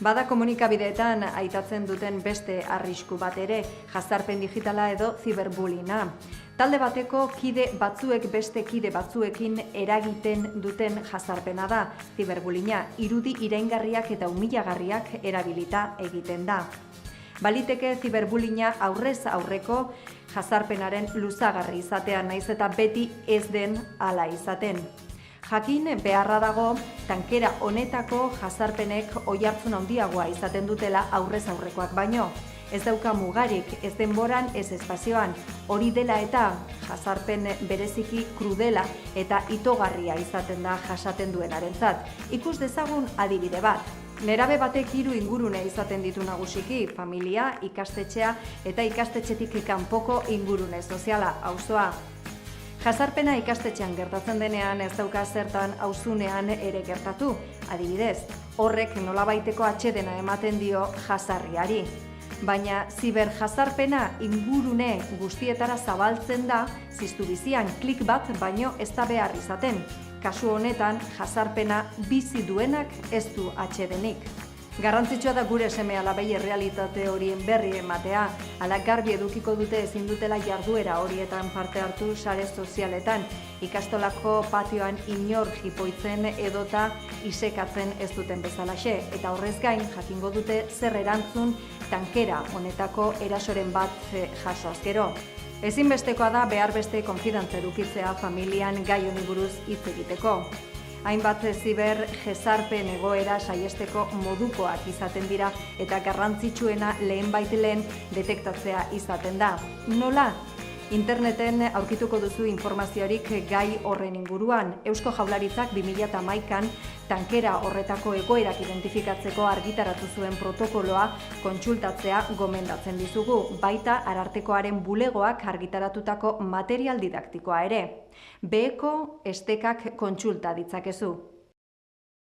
Bada komunikabideetan aitatzen duten beste arrisku bat ere, jazarpen digitala edo ziberbullyinga. Talde bateko kide batzuek beste kide batzuekin eragiten duten jazarpena da, ziberbullyinga, irudi iraingarriak eta humilagarriak erabilita egiten da. Baliteke ziberbullyinga aurrez aurreko jazarpenaren luzagarri izatea, naiz eta beti ez den hala izaten. Jakin beharra dago, tankera honetako jazarpenek oihartzun handiagoa izaten dutela aurrez aurrekoak baino. Ez dauka mugarik, ez denboran, ez espazioan. Hori dela eta jazarpen bereziki krudela eta itogarria izaten da jasaten duenarentzat. Ikus dezagun adibide bat. Nerabe batek 3 ingurune izaten ditu nagusiki, familia, ikastetxea eta ikastetxetik kanpoko ingurune soziala, auzoa. Jazarpena ikastetxean gertatzen denean ez dauka zertan auzunean ere gertatu. Adibidez, horrek nolabaiteko atsedena ematen dio jazarriari. Baina ziberjazarpena ingurune guztietara zabaltzen da, ziztu bizian klik bat baino ez da behar izaten. Kasu honetan, jazarpena bizi duenak ez du atsedenik. Garrantzitsua da gure seme-alabei errealitate horien berri ematea, ala garbi edukiko dute ezin dutela jarduera horietan parte hartu sare sozialetan, ikastolako patioan inor jipoitzen edota isekatzen ez duten bezalaxe, eta horrez gain jakingo dute zer erantzun tankera honetako erasoren bat jasoaz gero. Ezinbestekoa da behar beste konfidantza edukitzea familian gai honi buruz hitz egiteko. Hainbat ziber jezarpen egoera saiesteko modukoak izaten dira eta garrantzitsuena lehen detektatzea izaten da. Nola? Interneten aurkituko duzu informaziorik gai horren inguruan. Eusko Jaurlaritzak 2011an tankera horretako egoerak identifikatzeko argitaratu zuen protokoloa kontsultatzea gomendatzen dizugu, baita Arartekoaren bulegoak argitaratutako material didaktikoa ere. Beheko estekak kontsulta ditzakezu.